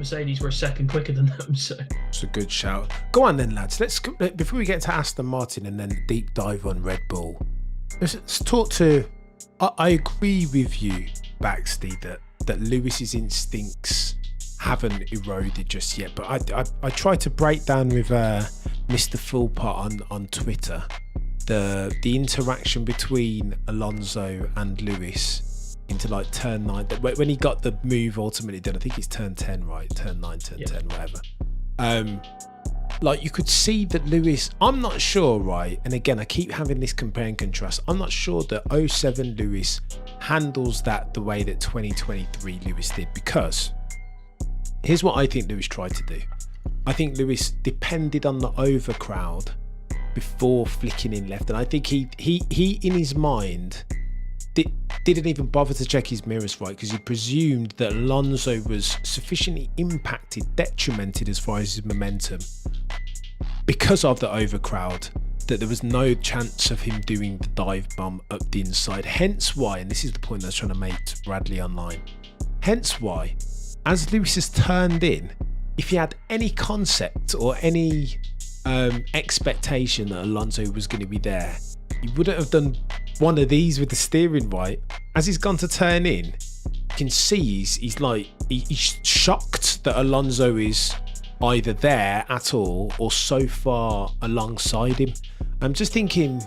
Mercedes were a second quicker than them. So it's a good shout. Go on then, lads. Let's go, before we get to Aston Martin and then deep dive on Red Bull. Let's talk to. I agree with you, Baxty, that Lewis's instincts haven't eroded just yet. But I tried to break down with Mr. Philpott on Twitter the interaction between Alonso and Lewis into like turn 9. When he got the move ultimately done, I think it's turn 10, right? Turn 9, turn 10, whatever. Like you could see that Lewis, I'm not sure, right? And again, I keep having this compare and contrast. I'm not sure that 07 Lewis handles that the way that 2023 Lewis did, because here's what I think Lewis tried to do. I think Lewis depended on the overcrowd before flicking in left, and I think he in his mind didn't even bother to check his mirrors, right? Because he presumed that Alonso was sufficiently impacted, detrimented as far as his momentum because of the overcrowd, that there was no chance of him doing the dive bomb up the inside. Hence why, and this is the point I was trying to make to Bradley online, hence why, as Lewis has turned in, if he had any concept or any expectation that Alonso was going to be there, he wouldn't have done one of these with the steering right. As he's gone to turn in, you can see he's shocked that Alonso is either there at all or so far alongside him. I'm just thinking,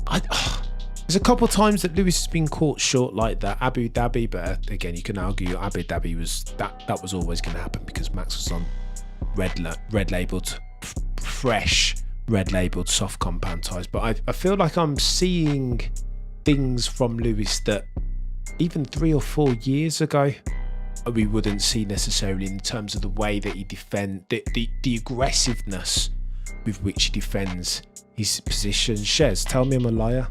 there's a couple of times that Lewis has been caught short like that, Abu Dhabi, but again, you can argue Abu Dhabi was that was always going to happen because Max was on red labeled, fresh red labeled soft compound tyres. But I feel like I'm seeing things from Lewis that even 3 or 4 years ago we wouldn't see necessarily, in terms of the way that he defends, the aggressiveness with which he defends his position. Shez, tell me I'm a liar.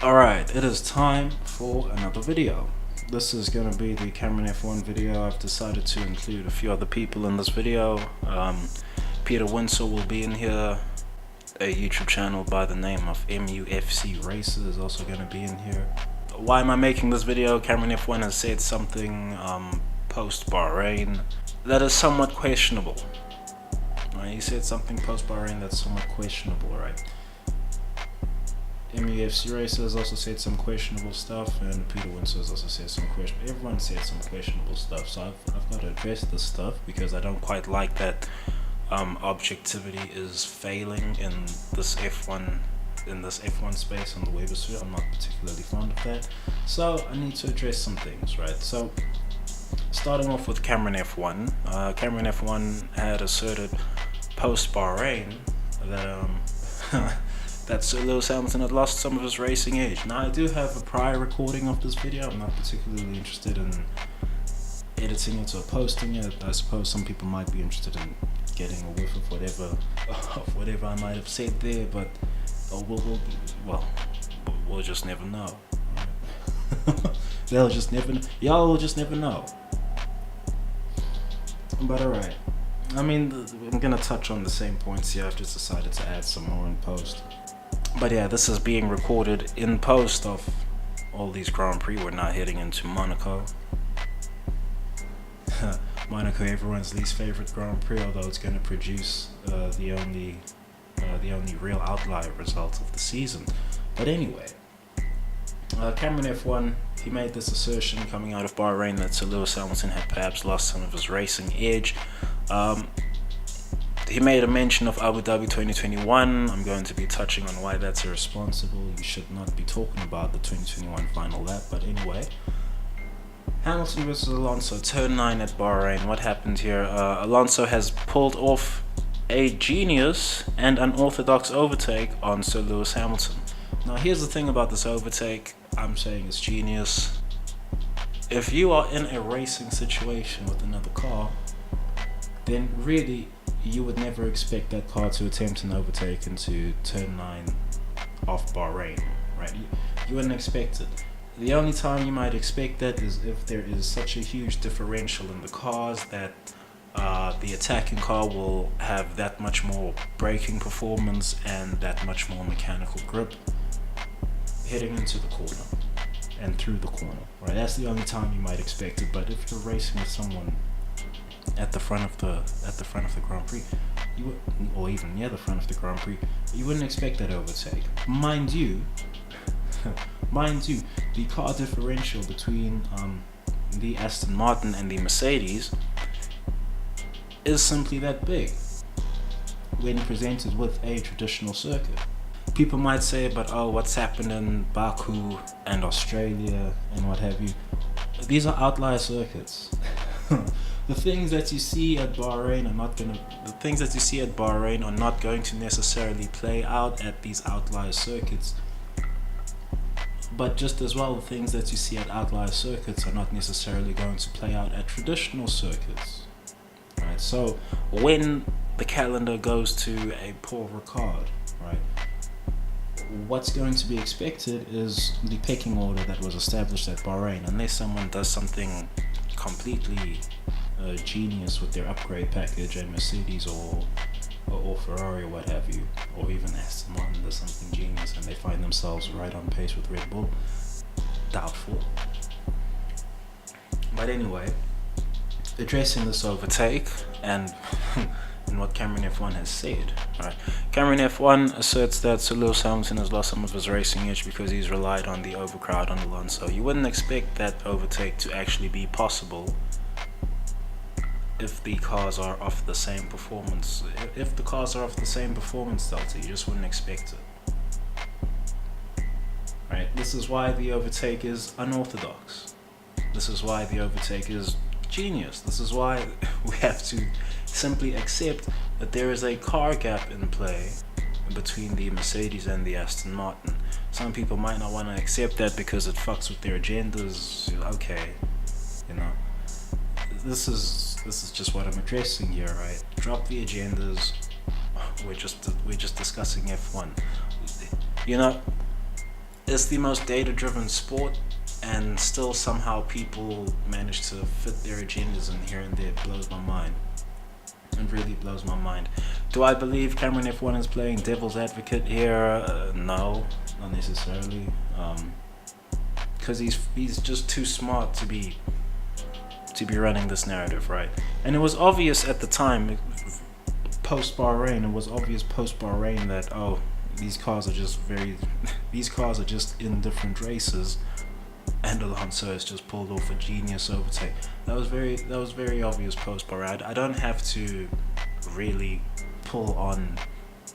Alright, it is time for another video. This is going to be the Cameron F1 video. I've decided to include a few other people in this video. Peter Winsor will be in here. A YouTube channel by the name of MUFC Racer is also going to be in here. Why am I making this video? Cameron F1 has said something post Bahrain that is somewhat questionable. Right? He said something post Bahrain that's somewhat questionable, right? MUFC Racer has also said some questionable stuff, and Peter Winsor has also said some questionable. Everyone said some questionable stuff, so I've got to address this stuff because I don't quite like that objectivity is failing in this F1 space on the Webersphere. I'm not particularly fond of that, so I need to address some things, right? So starting off with Cameron F1. Cameron F1 had asserted post Bahrain that that Sir Lewis Hamilton had lost some of his racing edge. Now I do have a prior recording of this video. I'm not particularly interested in editing it or posting it. I suppose some people might be interested in getting a whiff of whatever I might have said there, but we'll just never know. Y'all will just never know. But alright, I mean, I'm gonna touch on the same points here. I've just decided to add some more in post. But yeah, this is being recorded in post of all these Grand Prix. We're now heading into Monaco. Monaco, everyone's least favorite Grand Prix, although it's going to produce the only real outlier result of the season. But anyway, Cameron F1, he made this assertion coming out of Bahrain that Sir Lewis Hamilton had perhaps lost some of his racing edge. He made a mention of Abu Dhabi 2021. I'm going to be touching on why that's irresponsible. You should not be talking about the 2021 final lap. But anyway, Hamilton versus Alonso, turn 9 at Bahrain. What happened here? Alonso has pulled off a genius and unorthodox overtake on Sir Lewis Hamilton. Now here's the thing about this overtake. I'm saying it's genius. If you are in a racing situation with another car, then really you would never expect that car to attempt an overtake into turn 9 off Bahrain, right? You wouldn't expect it. The only time you might expect that is if there is such a huge differential in the cars that the attacking car will have that much more braking performance and that much more mechanical grip heading into the corner. and through the corner, right? That's the only time you might expect it. But if you're racing with someone at the front of the Grand Prix, or even near the front of the Grand Prix, you wouldn't expect that overtake. Mind you, the car differential between the Aston Martin and the Mercedes is simply that big when presented with a traditional circuit. People might say, but what's happened in Baku and Australia and what have you? These are outlier circuits. The things that you see at Bahrain are not going to necessarily play out at these outlier circuits. But just as well, the things that you see at outlier circuits are not necessarily going to play out at traditional circuits. Right? So when the calendar goes to a Paul Ricard, right, what's going to be expected is the pecking order that was established at Bahrain, unless someone does something completely genius with their upgrade package, and Mercedes or Ferrari or what have you, or even Aston Martin does something genius and they find themselves right on pace with Red Bull. Doubtful. But anyway, addressing this overtake and what Cameron F1 has said. Right. Cameron F1 asserts that Sir Lewis Hamilton has lost some of his racing edge because he's relied on the overcrowd on Alonso. You wouldn't expect that overtake to actually be possible if the cars are of the same performance. If the cars are of the same performance delta, you just wouldn't expect it. Right? This is why the overtake is unorthodox. This is why the overtake is genius. This is why we have to simply accept that there is a car gap in play between the Mercedes and the Aston Martin. Some people might not want to accept that because it fucks with their agendas. Okay, you know, this is just what I'm addressing here, right? Drop the agendas. We're just discussing F1. You know, it's the most data-driven sport, and still somehow people manage to fit their agendas in here and there. It blows my mind. It really blows my mind. Do I believe Cameron F1 is playing devil's advocate here? No, not necessarily. Because he's just too smart to be running this narrative, right? And it was obvious at the time, post Bahrain. It was obvious post Bahrain that these cars are just in different races. And Alonso has just pulled off a genius overtake. That was very obvious post Bahrain. I don't have to really pull on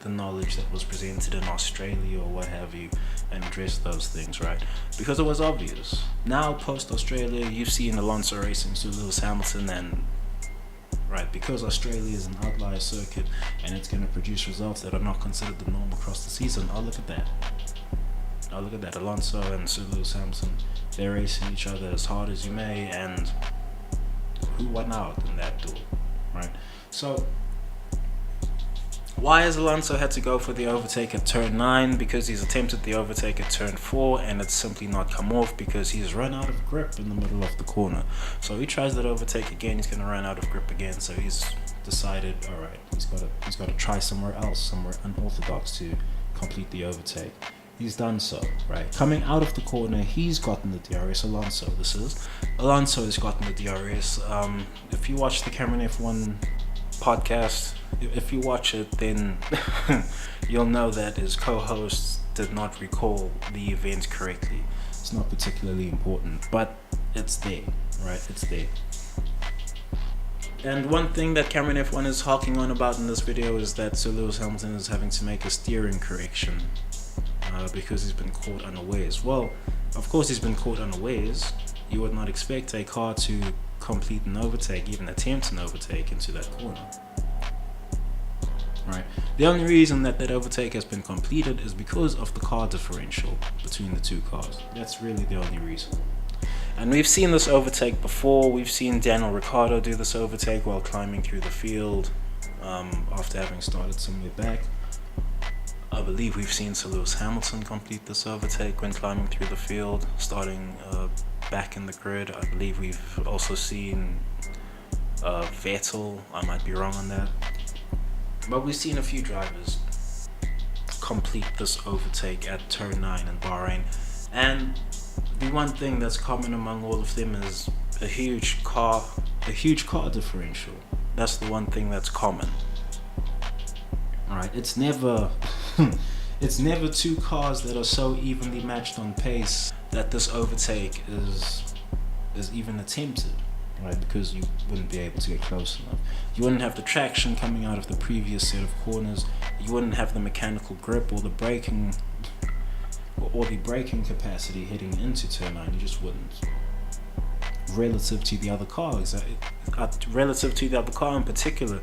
the knowledge that was presented in Australia or what have you and address those things, right? Because it was obvious. Now post Australia, you've seen Alonso racing to Lewis Hamilton, and right, because Australia is an outlier circuit and it's going to produce results that are not considered the norm across the season. Look at that. Alonso and Sir Lewis Hamilton, they're racing each other as hard as you may, and who won out in that duel, right? So why has Alonso had to go for the overtake at turn 9? Because he's attempted the overtake at turn 4 and it's simply not come off because he's run out of grip in the middle of the corner. So he tries that overtake again, he's going to run out of grip again. So he's decided, all right, he's got to try somewhere else, somewhere unorthodox to complete the overtake. He's done so, right? Coming out of the corner, he's gotten the DRS. Alonso has gotten the DRS. If you watch the Cameron F1 podcast, if you watch it, then you'll know that his co-host did not recall the event correctly. It's not particularly important, but it's there, right? It's there. And one thing that Cameron F1 is harking on about in this video is that Sir Lewis Hamilton is having to make a steering correction because he's been caught unawares. Well, of course he's been caught unawares. You would not expect a car to complete an overtake, even attempt an overtake into that corner. Right. The only reason that overtake has been completed is because of the car differential between the two cars. That's really the only reason. And we've seen this overtake before. We've seen Daniel Ricciardo do this overtake while climbing through the field after having started somewhere back. I believe we've seen Sir Lewis Hamilton complete this overtake when climbing through the field, starting back in the grid. I believe we've also seen Vettel. I might be wrong on that. But we've seen a few drivers complete this overtake at turn 9 in Bahrain. And the one thing that's common among all of them is a huge car differential. That's the one thing that's common. Alright, it's never it's never two cars that are so evenly matched on pace that this overtake is even attempted, right? Because you wouldn't be able to get close enough. You wouldn't have the traction coming out of the previous set of corners. You wouldn't have the mechanical grip or the braking capacity heading into turn 9. You just wouldn't. Relative to the other cars, relative to the other car in particular,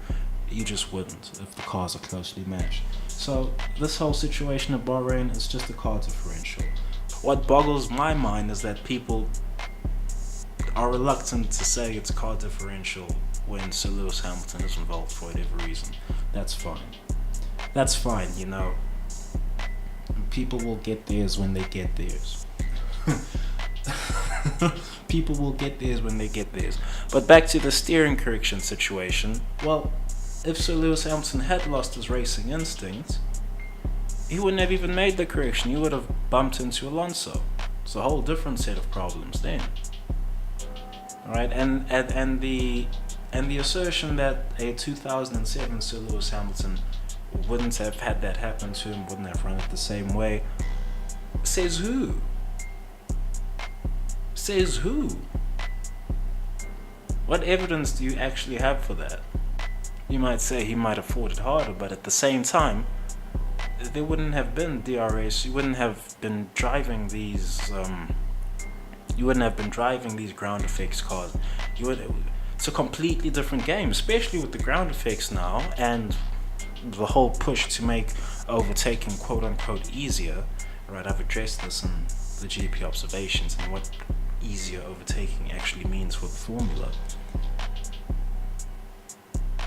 you just wouldn't if the cars are closely matched. So this whole situation at Bahrain is just a car differential. What boggles my mind is that people are reluctant to say it's car differential when Sir Lewis Hamilton is involved for whatever reason. That's fine, you know. People will get theirs when they get theirs. People will get theirs when they get theirs. But back to the steering correction situation. Well, if Sir Lewis Hamilton had lost his racing instinct, he wouldn't have even made the correction. He would have bumped into Alonso. It's a whole different set of problems then. Alright, and the assertion that a 2007 Sir Lewis Hamilton wouldn't have had that happen to him, wouldn't have run it the same way, says who? Says who? What evidence do you actually have for that? You might say he might have fought it harder, but at the same time, there wouldn't have been DRS. You wouldn't have been driving these. You wouldn't have been driving these ground effects cars. It's a completely different game, especially with the ground effects now and the whole push to make overtaking quote unquote easier. Right, I've addressed this in the GP observations and what easier overtaking actually means for the formula.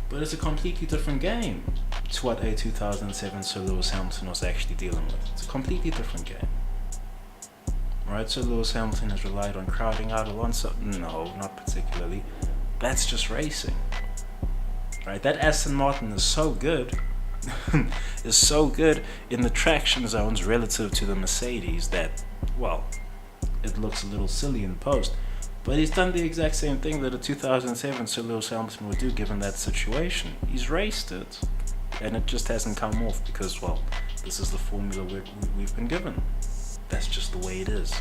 But it's a completely different game to what a 2007 Sir Lewis Hamilton was actually dealing with. It's a completely different game. Right, Sir Lewis Hamilton has relied on crowding out Alonso. No, not particularly. That's just racing. Right, that Aston Martin is so good, is so good in the traction zones relative to the Mercedes that, well, it looks a little silly in post. But he's done the exact same thing that a 2007 Sir Lewis Hamilton would do given that situation. He's raced it, and it just hasn't come off because, well, this is the formula we've been given. That's just the way it is.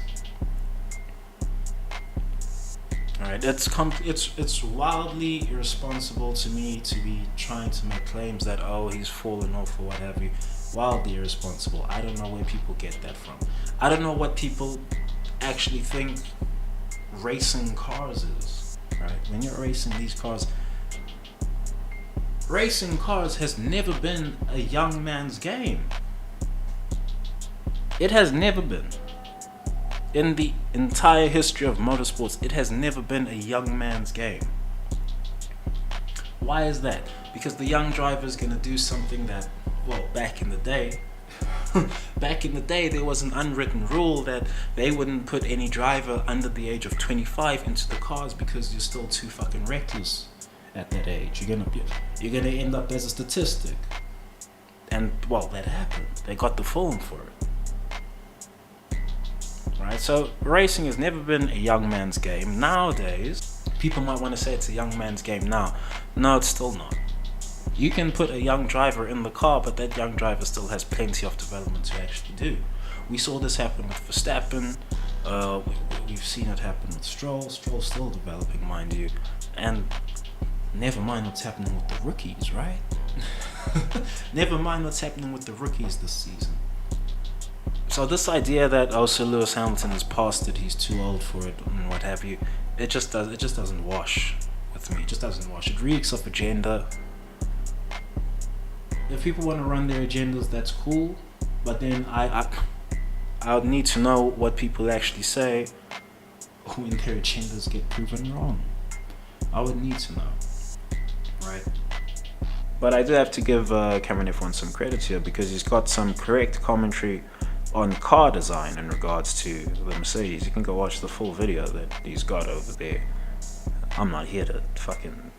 Alright, it's wildly irresponsible to me to be trying to make claims that, oh, he's fallen off or what have you. Wildly irresponsible. I don't know where people get that from. I don't know what people actually think racing cars is. Right? When you're racing these cars, racing cars has never been a young man's game. It has never been. In the entire history of motorsports, it has never been a young man's game. Why is that? Because the young driver is going to do something that, well, back in the day, there was an unwritten rule that they wouldn't put any driver under the age of 25 into the cars because you're still too fucking reckless at that age. You're gonna end up as a statistic. And, well, that happened. They got the film for it. Right, so racing has never been a young man's game. Nowadays, people might want to say it's a young man's game now. No, it's still not. You can put a young driver in the car, but that young driver still has plenty of development to actually do. We saw this happen with Verstappen. We've seen it happen with Stroll. Stroll's still developing, mind you. And never mind what's happening with the rookies, right? Never mind what's happening with the rookies this season. So this idea that, oh, Sir Lewis Hamilton is past it, he's too old for it, and what have you, it just doesn't wash with me. It just doesn't wash. It reeks of agenda. If people want to run their agendas, that's cool. But then I would need to know what people actually say when their agendas get proven wrong. I would need to know, right? But I do have to give Cameron F1 some credit here because he's got some correct commentary on car design in regards to the Mercedes. You can go watch the full video that he's got over there. I'm not here to fucking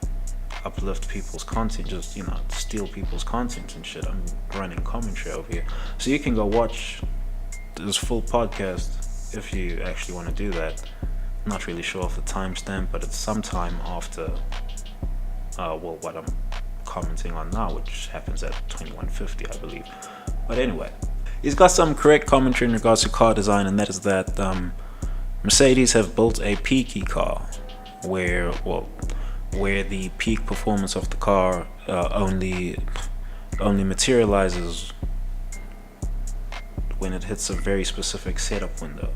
uplift people's content, just, you know, steal people's content and shit. I'm running commentary over here. So you can go watch this full podcast if you actually want to do that. I'm not really sure of the timestamp, but it's sometime after well, what I'm commenting on now, which happens at 21:50, I believe. But anyway, he's got some correct commentary in regards to car design, and that is that Mercedes have built a peaky car where the peak performance of the car only materializes when it hits a very specific setup window.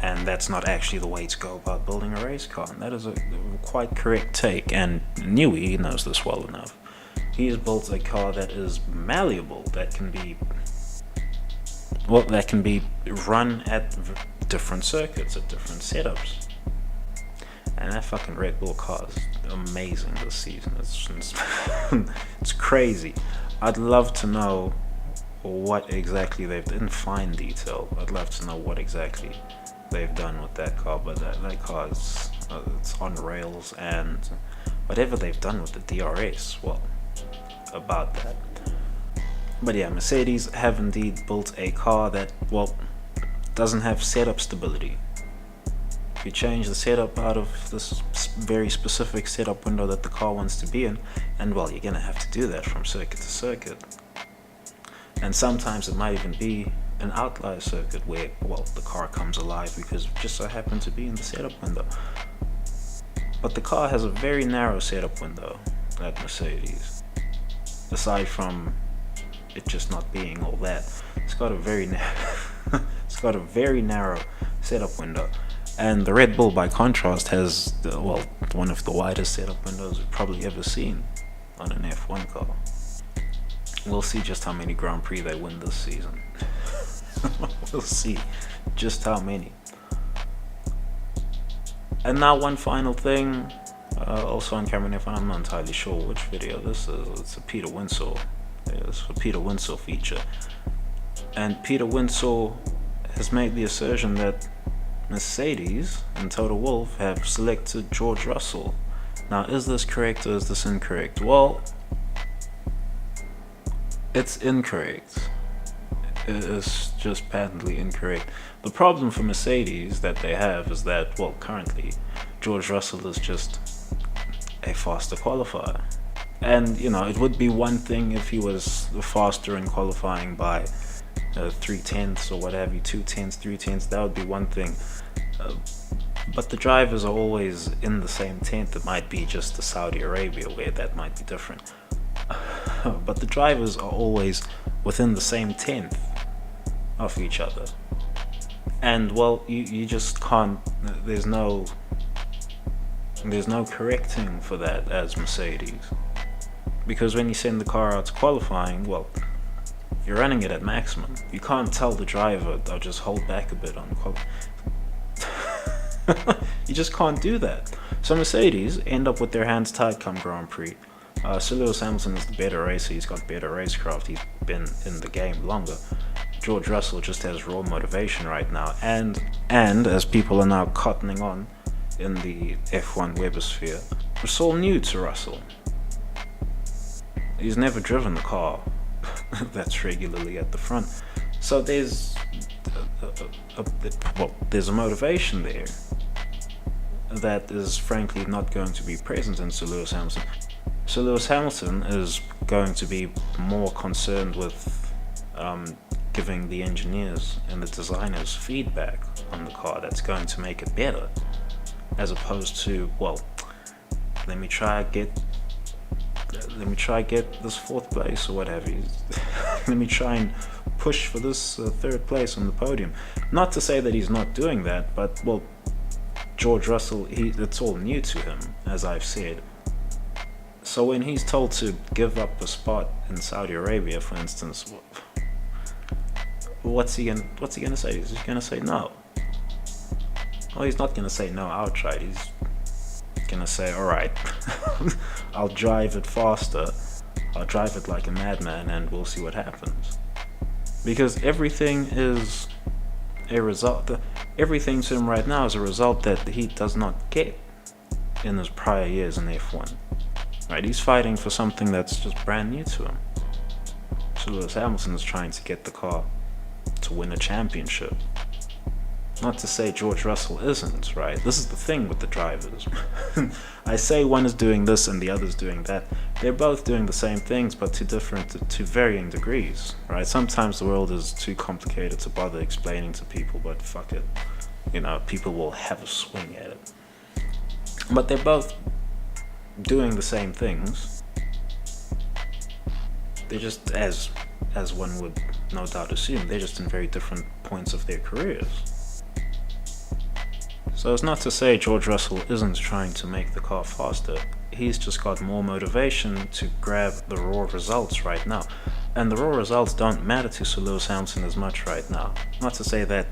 And that's not actually the way to go about building a race car. And that is a quite correct take, and Newey knows this well enough. He has built a car that is malleable, that can be run at different circuits, at different setups. And that fucking Red Bull car is amazing this season. It's crazy. I'd love to know what exactly they've done in fine detail. I'd love to know what exactly they've done with that car, but that car is it's on rails, and whatever they've done with the DRS, well, about that. But yeah, Mercedes have indeed built a car that, well, doesn't have setup stability. If you change the setup out of this very specific setup window that the car wants to be in, and well, you're gonna have to do that from circuit to circuit. And sometimes it might even be an outlier circuit where, well, the car comes alive because it just so happened to be in the setup window. But the car has a very narrow setup window at Mercedes. Aside from it just not being all that, it's got a very narrow setup window. And the Red Bull, by contrast, has one of the widest setup windows we've probably ever seen on an F1 car. We'll see just how many Grand Prix they win this season. We'll see just how many. And now one final thing, also on Cameron F1, I'm not entirely sure which video this is. It's a Peter Winsor. It's a Peter Winsor feature. And Peter Winsor has made the assertion that Mercedes and Total Wolff have selected George Russell. Now, is this correct or is this incorrect? Well, it's incorrect. It is just patently incorrect. The problem for Mercedes that they have is that, well, currently George Russell is just a faster qualifier. And, you know, it would be one thing if he was faster in qualifying by 3/10 or what have you, 2/10, 3/10, that would be one thing. But the drivers are always in the same tenth. It might be just the Saudi Arabia where that might be different. But the drivers are always within the same tenth of each other. And, well, you just can't, there's no correcting for that as Mercedes. Because when you send the car out to qualifying, well, you're running it at maximum. You can't tell the driver, I'll just hold back a bit on qualifying. You just can't do that. So Mercedes end up with their hands tied come Grand Prix. Sir Lewis Hamilton is the better racer. He's got better racecraft. He's been in the game longer. George Russell just has raw motivation right now. And as people are now cottoning on in the F1 webosphere, it's all new to Russell. He's never driven the car that's regularly at the front. So there's a motivation there that is frankly not going to be present in Sir Lewis Hamilton. Sir Lewis Hamilton is going to be more concerned with giving the engineers and the designers feedback on the car that's going to make it better, as opposed to, well, let me try get this fourth place or what have you. Let me try and push for this third place on the podium. Not to say that he's not doing that, but, well, George Russell, it's all new to him, as I've said. So when he's told to give up a spot in Saudi Arabia, for instance, what's he gonna say? Is he gonna say no? Well, he's not gonna say no outright. He's gonna say, all right, I'll drive it faster. I'll drive it like a madman, and we'll see what happens. Because everything is a result. Everything to him right now is a result that he does not get in his prior years in F1. Right? He's fighting for something that's just brand new to him. So Lewis Hamilton is trying to get the car to win a championship. Not to say George Russell isn't, right? This is the thing with the drivers. I say one is doing this and the other's doing that. They're both doing the same things, but to varying degrees, right? Sometimes the world is too complicated to bother explaining to people, but fuck it. People will have a swing at it. But they're both doing the same things. They're just, as one would no doubt assume, they're just in very different points of their careers. So it's not to say George Russell isn't trying to make the car faster. He's just got more motivation to grab the raw results right now. And the raw results don't matter to Sir Lewis Hamilton as much right now. Not to say that,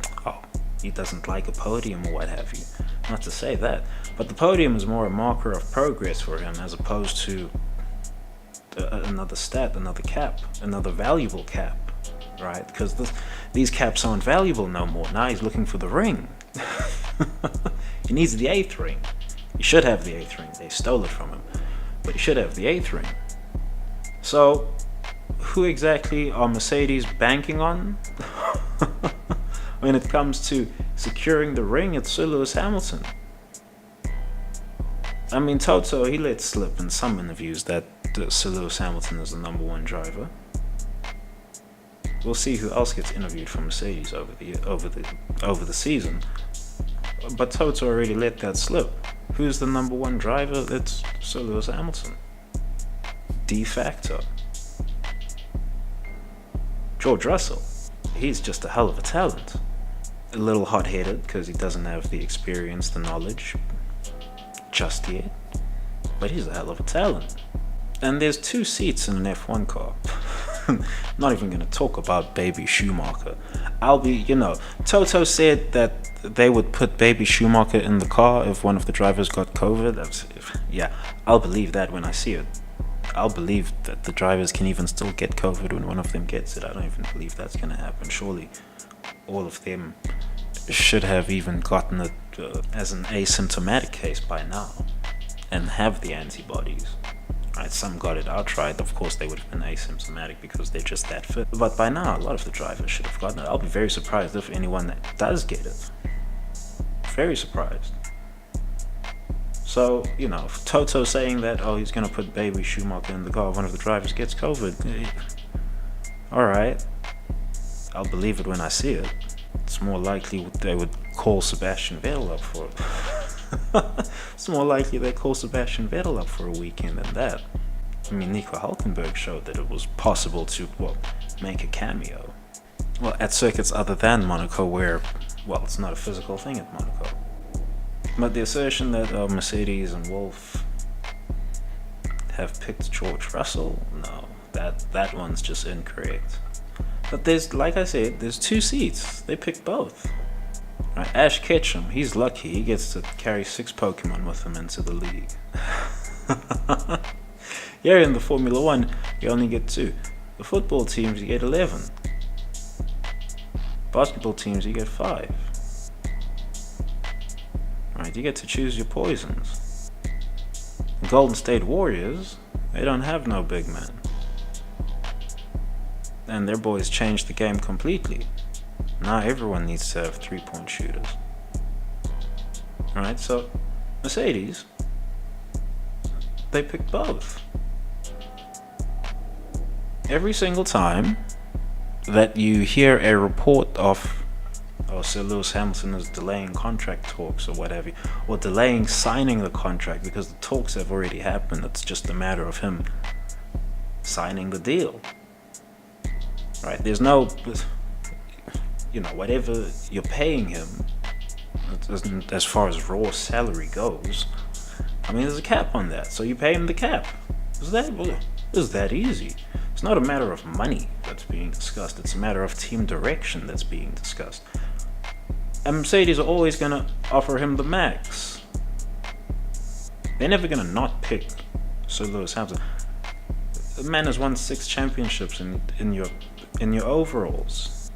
he doesn't like a podium or what have you. Not to say that. But the podium is more a marker of progress for him as opposed to another stat, another cap, another valuable cap, right? Because these caps aren't valuable no more. Now he's looking for the ring. He needs the 8th ring. He should have the 8th ring. They stole it from him. But he should have the 8th ring. So, who exactly are Mercedes banking on? When it comes to securing the ring, it's Sir Lewis Hamilton. I mean, Toto, he let slip in some interviews that Sir Lewis Hamilton is the number 1 driver. We'll see who else gets interviewed from Mercedes over the season. But Toto already let that slip. Who's the number 1 driver? It's Sir Lewis Hamilton. De facto. George Russell, he's just a hell of a talent. A little hot-headed because he doesn't have the experience, the knowledge just yet. But he's a hell of a talent. And there's 2 seats in an F1 car. Not even going to talk about baby Schumacher. Toto said that they would put baby Schumacher in the car if one of the drivers got COVID. I'll believe that when I see it. I'll believe that the drivers can even still get COVID when one of them gets it. I don't even believe that's going to happen. Surely all of them should have even gotten it as an asymptomatic case by now and have the antibodies. Right, some got it outright. Of course, they would have been asymptomatic because they're just that fit. But by now, a lot of the drivers should have gotten it. I'll be very surprised if anyone that does get it. Very surprised. So, Toto saying that, he's going to put baby Schumacher in the car if one of the drivers gets COVID. Alright. I'll believe it when I see it. It's more likely they would call Sebastian Vettel up for it. It's more likely they call Sebastian Vettel up for a weekend than that. I mean, Nico Hulkenberg showed that it was possible to, make a cameo. Well, at circuits other than Monaco where, it's not a physical thing at Monaco. But the assertion that Mercedes and Wolff have picked George Russell, no, that one's just incorrect. But like I said, there's 2 seats. They picked both. Right, Ash Ketchum, he's lucky. He gets to carry 6 Pokemon with him into the league. Here in the Formula 1, you only get 2. The football teams, you get 11. Basketball teams, you get 5. Right, you get to choose your poisons. The Golden State Warriors, they don't have no big man. And their boys changed the game completely. Now everyone needs to have 3-point shooters. Alright, so Mercedes, they picked both. Every single time that you hear a report of Sir Lewis Hamilton is delaying contract talks or whatever, or delaying signing the contract because the talks have already happened, it's just a matter of him signing the deal. Right, there's no, whatever you're paying him, as far as raw salary goes, there's a cap on that, so you pay him the cap. Is that easy? It's not a matter of money that's being discussed, it's a matter of team direction that's being discussed. And Mercedes are always going to offer him the max. They're never going to not pick Sir Lewis Hamilton. The man has won 6 championships in your overalls.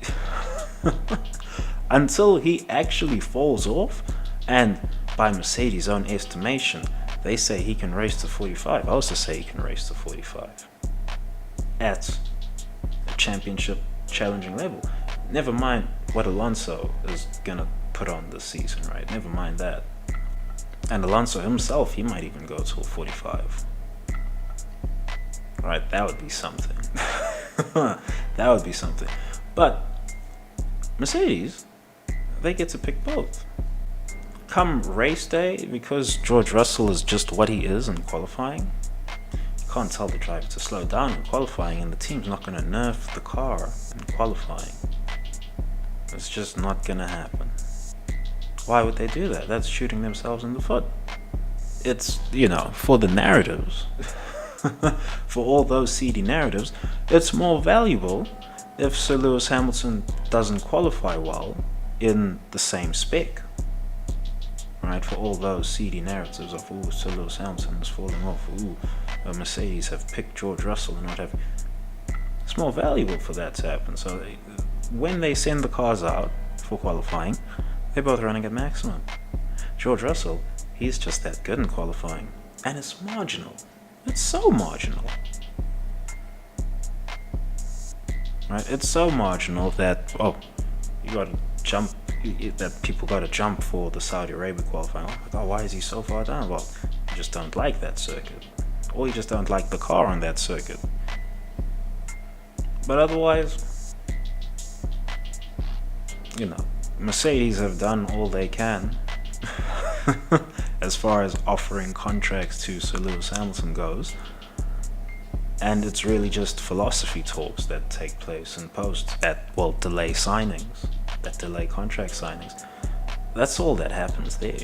Until he actually falls off, and by Mercedes' own estimation, they say he can race to 45. I also say he can race to 45 at a championship challenging level. Never mind what Alonso is gonna put on this season, right? Never mind that. And Alonso himself, he might even go till 45. Right, that would be something. That would be something. But Mercedes, they get to pick both. Come race day, because George Russell is just what he is in qualifying, you can't tell the driver to slow down in qualifying, and the team's not going to nerf the car in qualifying. It's just not going to happen. Why would they do that? That's shooting themselves in the foot. It's, for the narratives, for all those seedy narratives, it's more valuable if Sir Lewis Hamilton doesn't qualify well in the same spec. Right, for all those seedy narratives of, Sir Lewis Hamilton is falling off, Mercedes have picked George Russell and what have you. It's more valuable for that to happen. So when they send the cars out for qualifying, they're both running at maximum. George Russell, he's just that good in qualifying, and it's marginal. It's so marginal. Right, it's so marginal that you got to jump. That people got to jump for the Saudi Arabia qualifying. Oh my God, why is he so far down? Well, you just don't like that circuit, or you just don't like the car on that circuit. But otherwise, Mercedes have done all they can as far as offering contracts to Sir Lewis Hamilton goes, and it's really just philosophy talks that take place in post that delay signings. That delay contract signings. That's all that happens there.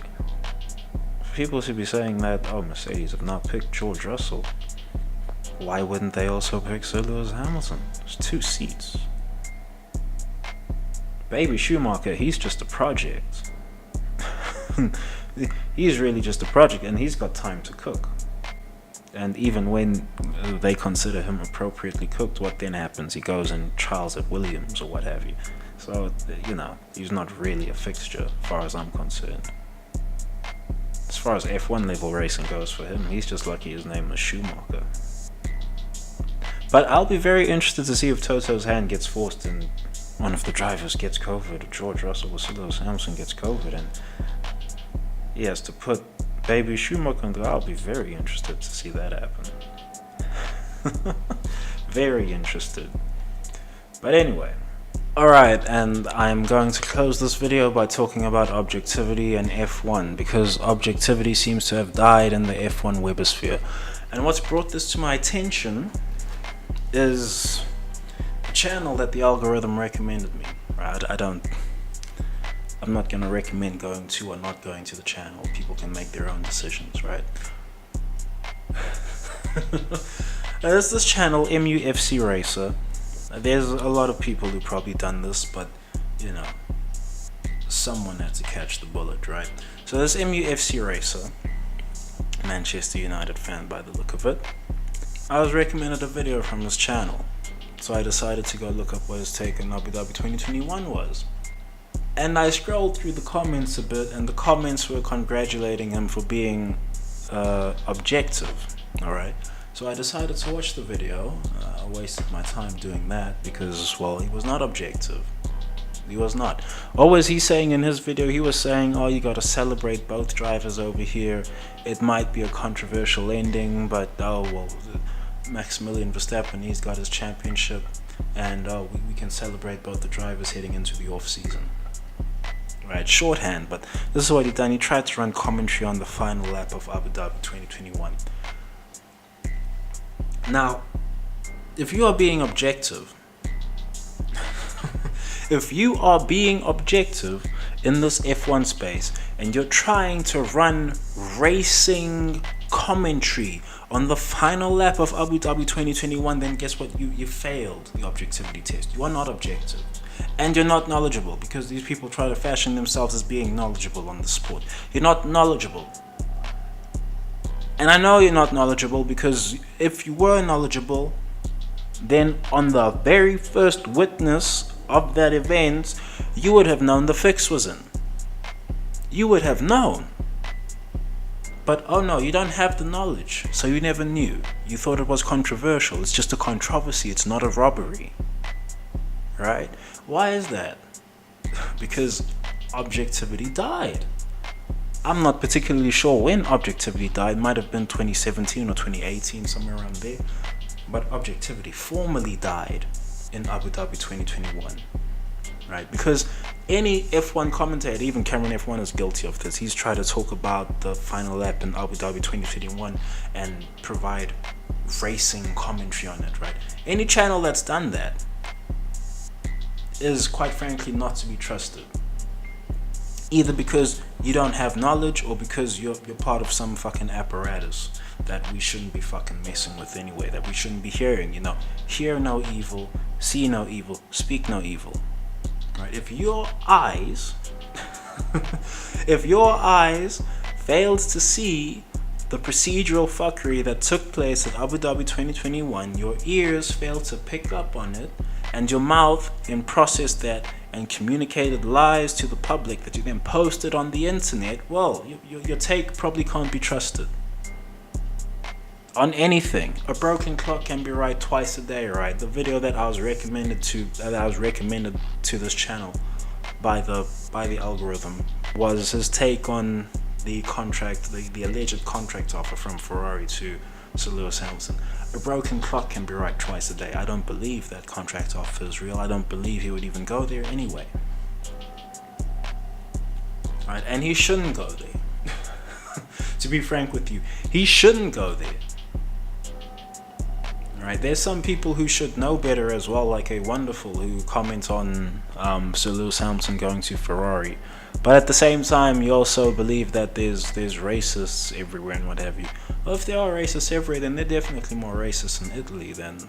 For people to be saying that, Mercedes have not picked George Russell, why wouldn't they also pick Sir Lewis Hamilton? There's 2 seats. Baby Schumacher, he's just a project. He's really just a project, and he's got time to cook. And even when they consider him appropriately cooked, what then happens? He goes and trials at Williams or what have you. So, he's not really a fixture as far as I'm concerned. As far as F1 level racing goes for him, he's just lucky his name is Schumacher. But I'll be very interested to see if Toto's hand gets forced and one of the drivers gets COVID, or George Russell or Sir Lewis Hamilton gets COVID, and he has to put Baby Schumacher in there. I'll be very interested to see that happen. Very interested. But anyway. Alright, and I'm going to close this video by talking about objectivity and F1, because objectivity seems to have died in the F1 webosphere. And what's brought this to my attention is a channel that the algorithm recommended me. Right? I'm not going to recommend going to or not going to the channel. People can make their own decisions, right? There's this channel, MUFC Racer. There's a lot of people who probably done this, but someone had to catch the bullet, right? So this MUFC Racer, Manchester United fan by the look of it, I was recommended a video from this channel, so I decided to go look up what his take on Abu Dhabi 2021 was. And I scrolled through the comments a bit, and the comments were congratulating him for being objective, alright? So I decided to watch the video. I wasted my time doing that because, he was not objective. He was not. What was he saying in his video? He was saying, you gotta celebrate both drivers over here. It might be a controversial ending, but Maximilian Verstappen, he's got his championship, and we can celebrate both the drivers heading into the off-season. Right, shorthand, but this is what he done. He tried to run commentary on the final lap of Abu Dhabi 2021. Now, if you are being objective, if you are being objective in this F1 space and you're trying to run racing commentary on the final lap of Abu Dhabi 2021, then guess what? You failed the objectivity test. You are not objective. And you're not knowledgeable, because these people try to fashion themselves as being knowledgeable on the sport. You're not knowledgeable. And I know you're not knowledgeable, because if you were knowledgeable, then on the very first witness of that event, you would have known the fix was in. You would have known. But oh no, you don't have the knowledge, so you never knew. You thought it was controversial. It's just a controversy, it's not a robbery. right? Why is that? Because Objectivity died. I'm not particularly sure when Objectivity died. It might have been 2017 or 2018, somewhere around there. But Objectivity formally died in Abu Dhabi 2021, right? Because any F1 commentator, even Cameron F1 is guilty of this. He's tried to talk about the final lap in Abu Dhabi 2021 and provide racing commentary on it, right? Any channel that's done that is quite frankly not to be trusted. Either because you don't have knowledge or because you're part of some fucking apparatus that we shouldn't be fucking messing with anyway, that we shouldn't be hearing, you know. Hear no evil, see no evil, speak no evil. Right? If your eyes failed to see the procedural fuckery that took place at Abu Dhabi 2021, your ears failed to pick up on it, and your mouth then processed that and communicated lies to the public that you then posted on the internet, well, your take probably can't be trusted. On anything. A broken clock can be right twice a day, right? The video that I was recommended to this channel by the algorithm was his take on the contract, the alleged contract offer from Ferrari to Sir Lewis Hamilton. A broken clock can be right twice a day. I don't believe that contract offer is real. I don't believe he would even go there anyway. Right? And he shouldn't go there. To be frank with you, he shouldn't go there. Right? There's some people who should know better as well, like a Wonderful, who comment on Sir Lewis Hamilton going to Ferrari. But at the same time, you also believe that there's racists everywhere and what have you. Well, if there are racists everywhere, then they're definitely more racist in Italy than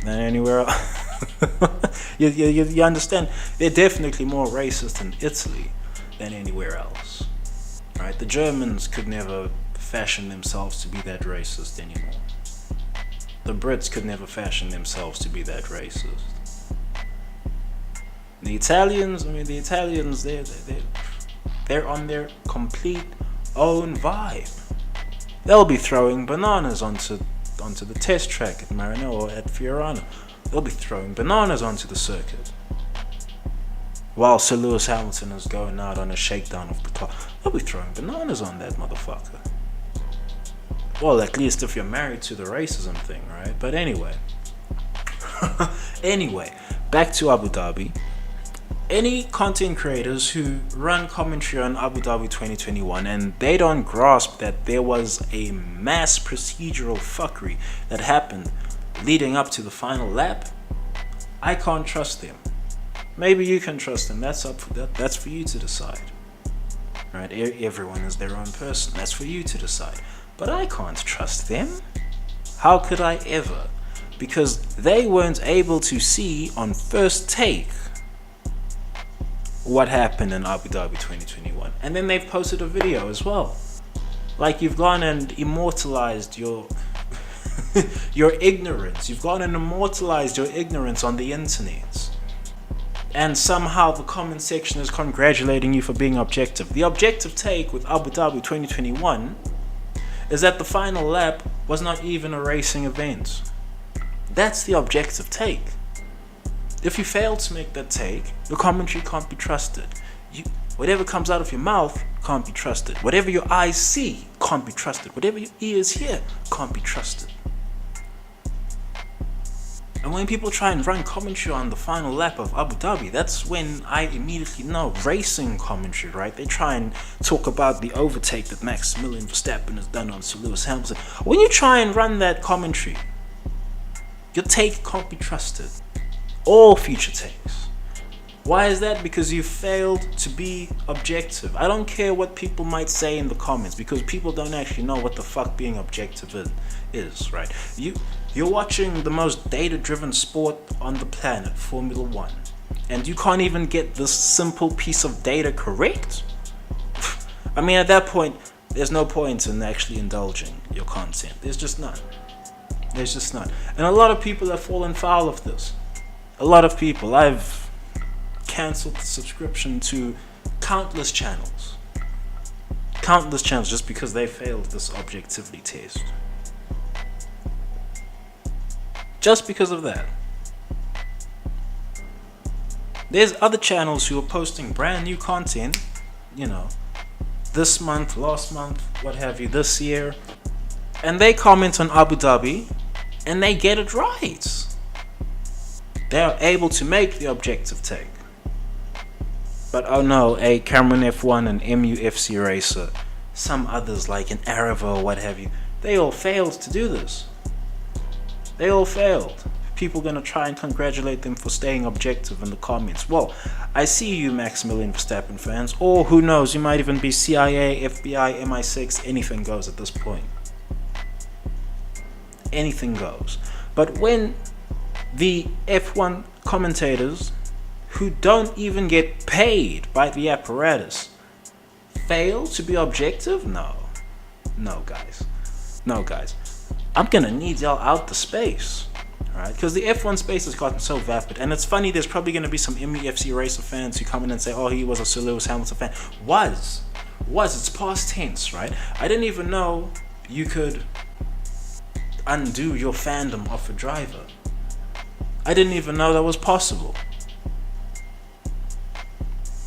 anywhere else. you understand? They're definitely more racist in Italy than anywhere else. Right? The Germans could never fashion themselves to be that racist anymore. The Brits could never fashion themselves to be that racist. The Italians, they're on their complete own vibe. They'll be throwing bananas onto the test track at Maranello or at Fiorano. They'll be throwing bananas onto the circuit. While Sir Lewis Hamilton is going out on a shakedown of the car, they'll be throwing bananas on that motherfucker. Well, at least if you're married to the racism thing, right? But anyway. Back to Abu Dhabi. Any content creators who run commentary on Abu Dhabi 2021 and they don't grasp that there was a mass procedural fuckery that happened leading up to the final lap, I can't trust them. Maybe you can trust them. That's for you to decide. Right? Everyone is their own person. That's for you to decide. But I can't trust them. How could I ever? Because they weren't able to see on first take what happened in Abu Dhabi 2021. And then they've posted a video as well. Like, you've gone and immortalized your your ignorance. You've gone and immortalized your ignorance on the internet. And somehow the comment section is congratulating you for being objective. The objective take with Abu Dhabi 2021 is that the final lap was not even a racing event. That's the objective take. If you fail to make that take, your commentary can't be trusted. Whatever comes out of your mouth can't be trusted. Whatever your eyes see can't be trusted. Whatever your ears hear can't be trusted. And when people try and run commentary on the final lap of Abu Dhabi, that's when I immediately know racing commentary, right? They try and talk about the overtake that Maximilian Verstappen has done on Sir Lewis Hamilton. When you try and run that commentary, your take can't be trusted. All future takes. Why is that? Because you failed to be objective. I don't care what people might say in the comments, because people don't actually know what the fuck being objective is, right? You're watching the most data-driven sport on the planet, Formula 1, and you can't even get this simple piece of data correct? I mean, at that point, there's no point in actually indulging your content. There's just none. There's just none. And a lot of people have fallen foul of this. A lot of people. I've cancelled the subscription to countless channels. Countless channels just because they failed this objectivity test. Just because of that. There's other channels who are posting brand new content, you know, this month, last month, what have you, this year, and they comment on Abu Dhabi and they get it right. They're able to make the objective take. But oh no, a Cameron F1 and MUFC racer, some others like an Arava or what have you, they all failed to do this. They all failed. People gonna try and congratulate them for staying objective in the comments. Well, I see you Maximilian Verstappen fans, or who knows, you might even be CIA, FBI, MI6, anything goes at this point. Anything goes. But when the F1 commentators, who don't even get paid by the apparatus, fail to be objective? No guys, I'm gonna need y'all out the space, right? Because the F1 space has gotten so vapid, and it's funny, there's probably gonna be some MUFC racer fans who come in and say, oh, he was a Sir Lewis Hamilton fan. It's past tense, right? I didn't even know you could undo your fandom of a driver. I didn't even know that was possible.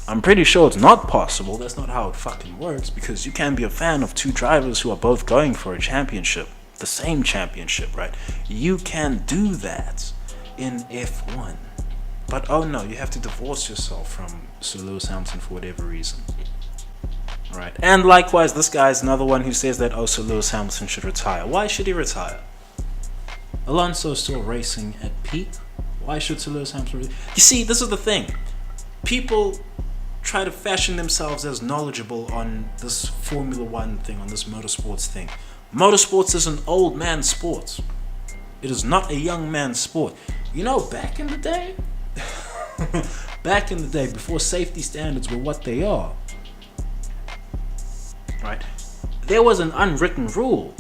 I'm pretty sure it's not possible. That's not how it fucking works, because you can be a fan of two drivers who are both going for a championship, the same championship, right? You can do that in F1. But oh no, you have to divorce yourself from Sir Lewis Hamilton for whatever reason. Right? And likewise, this guy is another one who says that, oh, Sir Lewis Hamilton should retire. Why should he retire? Alonso is still racing at peak. Why should Sir Lewis Hamilton retire? You see, this is the thing. People try to fashion themselves as knowledgeable on this Formula One thing, on this motorsports thing. Motorsports is an old man sport. It is not a young man's sport. You know, back in the day, before safety standards were what they are, right? There was an unwritten rule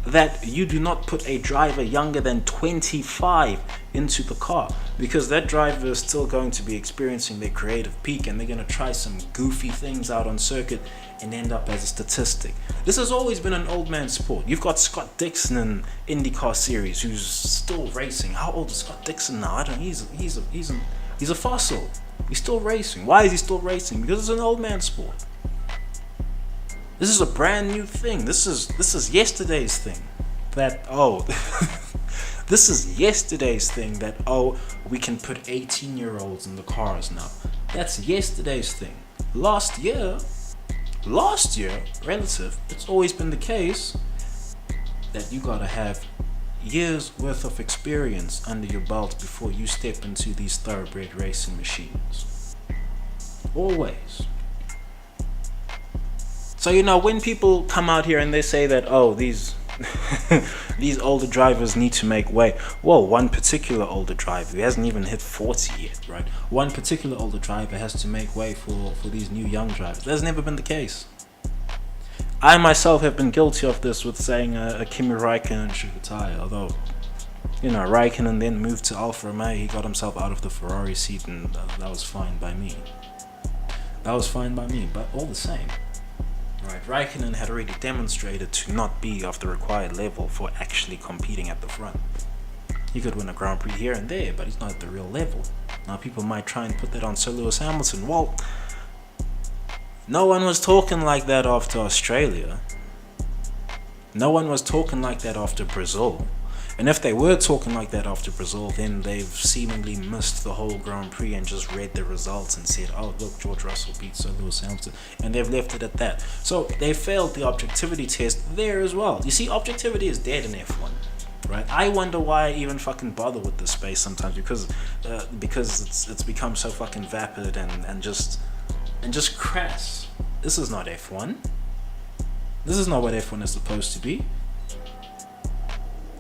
that you do not put a driver younger than 25 into the car, because that driver is still going to be experiencing their creative peak, and they're going to try some goofy things out on circuit and end up as a statistic. This has always been an old man sport. You've got Scott Dixon in IndyCar series who's still racing. How old is Scott Dixon now? I don't know. He's a fossil. He's still racing. Why is he still racing? Because it's an old man sport. This is a brand new thing. This is yesterday's thing. This is yesterday's thing that, oh, we can put 18-year-olds in the cars now. That's yesterday's thing. Last year, relative, it's always been the case that you gotta have years worth of experience under your belt before you step into these thoroughbred racing machines. Always. So, you know, when people come out here and they say that, oh, these these older drivers need to make way. Well, one particular older driver who hasn't even hit 40 yet, right? One particular older driver has to make way for these new young drivers. That's never been the case. I myself have been guilty of this with saying a Kimi Raikkonen should retire, although, you know, Raikkonen then moved to Alfa Romeo. He got himself out of the Ferrari seat, and that was fine by me. But all the same, right, Raikkonen had already demonstrated to not be of the required level for actually competing at the front. He could win a Grand Prix here and there, but he's not at the real level. Now people might try and put that on Sir Lewis Hamilton. Well, no one was talking like that after Australia. No one was talking like that after Brazil. And if they were talking like that after Brazil, then they've seemingly missed the whole Grand Prix and just read the results and said, oh, look, George Russell beat Sir Lewis Hamilton. And they've left it at that. So they failed the objectivity test there as well. You see, objectivity is dead in F1. Right? I wonder why I even fucking bother with this space sometimes, because it's become so fucking vapid and just crass. This is not F1. This is not what F1 is supposed to be.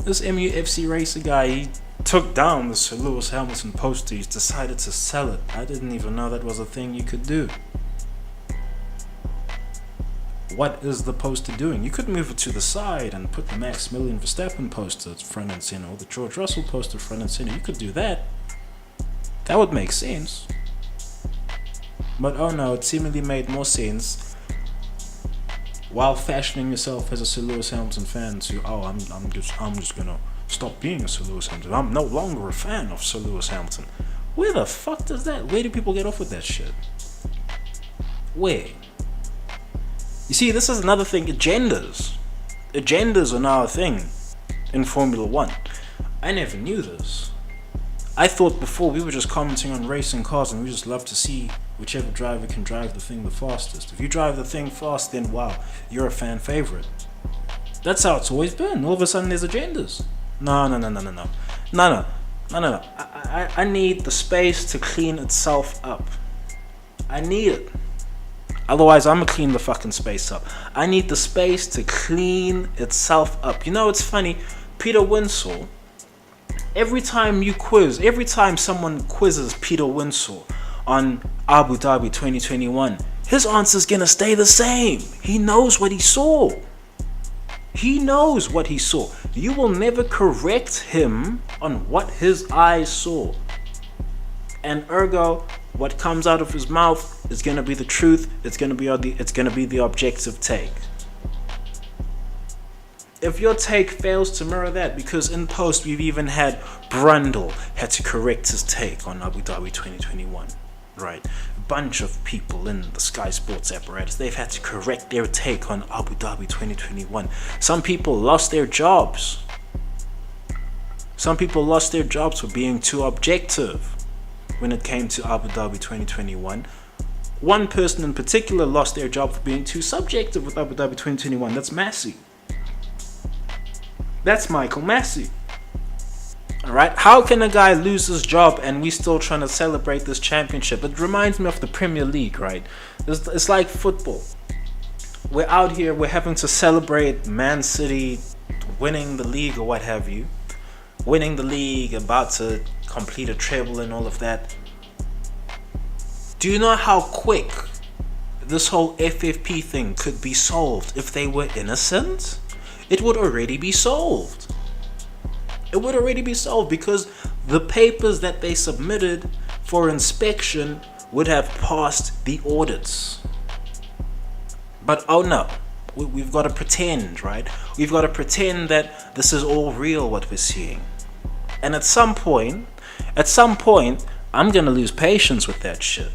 This MUFC racer guy, he took down the Sir Lewis Hamilton poster. He's decided to sell it. I didn't even know that was a thing you could do. What is the poster doing? You could move it to the side and put the Maximilian Verstappen poster front and center, or the George Russell poster front and center. You could do that. That would make sense. But oh no, it seemingly made more sense while fashioning yourself as a Sir Lewis Hamilton fan to, oh, I'm just gonna stop being a Sir Lewis Hamilton. I'm no longer a fan of Sir Lewis Hamilton. Where the fuck does that? Where do people get off with that shit? Where? You see, this is another thing. Agendas are now a thing in Formula One. I never knew this. I thought before we were just commenting on racing cars and we just love to see whichever driver can drive the thing the fastest. If you drive the thing fast, then wow, you're a fan favorite. That's how it's always been. All of a sudden there's agendas. No. I need the space to clean itself up. I need it. Otherwise, I'm gonna clean the fucking space up. I need the space to clean itself up. You know, it's funny. Peter Winsor, every time someone quizzes Peter Winsor on Abu Dhabi 2021, his answer's gonna stay the same. He knows what he saw. You will never correct him on what his eyes saw. And ergo, what comes out of his mouth is gonna be the truth. It's gonna be the objective take. If your take fails to mirror that, because in post we've even had Brundle had to correct his take on Abu Dhabi 2021, right? A bunch of people in the Sky Sports apparatus, they've had to correct their take on Abu Dhabi 2021. Some people lost their jobs. Some people lost their jobs for being too objective when it came to Abu Dhabi 2021. One person in particular lost their job for being too subjective with Abu Dhabi 2021. That's Massey. That's Michael Massey. Alright, how can a guy lose his job and we still trying to celebrate this championship? It reminds me of the Premier League, right? It's like football. We're out here, we're having to celebrate Man City winning the league or what have you. Winning the league, about to complete a treble and all of that. Do you know how quick this whole FFP thing could be solved if they were innocent? It would already be solved. It would already be solved because the papers that they submitted for inspection would have passed the audits. But oh no, we've got to pretend, right? We've got to pretend that this is all real what we're seeing. And at some point, I'm gonna lose patience with that shit.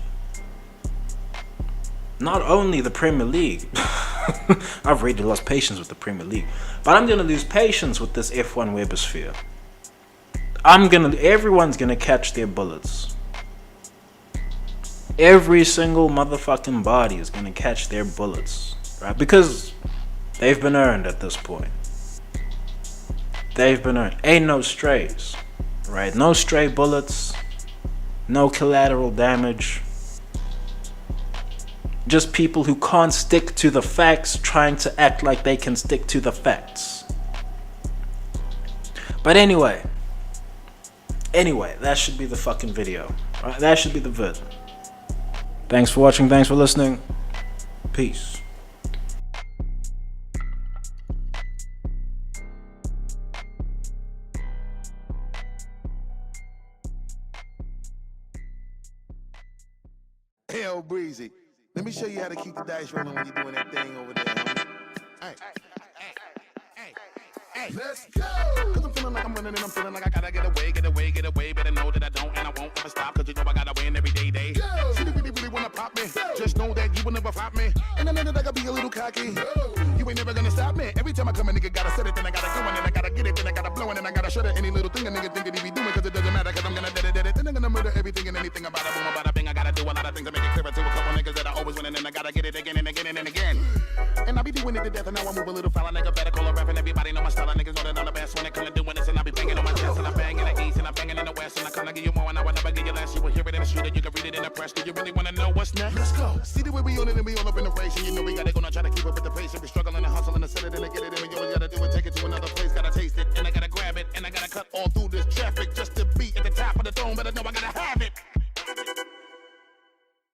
Not only the Premier League, I've already lost patience with the Premier League, but I'm gonna lose patience with this F1 webosphere. Everyone's gonna catch their bullets. Every single motherfucking body is gonna catch their bullets, right? Because they've been earned at this point. They've been earned. Ain't no strays, right? No stray bullets, no collateral damage. Just people who can't stick to the facts trying to act like they can stick to the facts. But anyway, that should be the fucking video. Right? That should be the vid. Thanks for watching, thanks for listening. Peace. Hell breezy. Let me show you how to keep the dice rolling when you're doing that thing over there, homie. Hey, let's go! Cause I'm feeling like I'm running and I'm feeling like I gotta get away. Better know that I don't and I won't ever stop. Cause you know I gotta win every day. Go! See, really wanna pop me. Go! Just know that you will never flop me. And I know that I gotta be a little cocky. Go! You ain't never gonna stop me. Every time I come a nigga gotta set it, then I gotta go and then I gotta get it, then I gotta blow it, and I gotta shut it. Any little thing a nigga think that he be doing, cause it doesn't matter, cause I'm gonna dead it. Then I'm gonna murder everything and anything about it. Boom, about a bing. I gotta do a lot of things to make it clearer to a couple niggas that I always win, and then I gotta get it again and again and again. And I be doing it to death, and now I move a little foul. Nigga better call a rap, and everybody know my style. Niggas know that I'm the best when it comes to doing this, and I be banging on my chest, and I bang in the east, and I banging in the west, and I kinda give you more, and I will never give you less. You will hear it in the street, and you can read it in the press. Do you really wanna know what's next? Let's go. See the way we on it, and we all up in the race, and you know we gotta go now, try to keep up with the pace, and we struggling and hustling and set it, and get it, and we always gotta do it, take it to another place, gotta taste it, and I gotta grab it, and I gotta cut all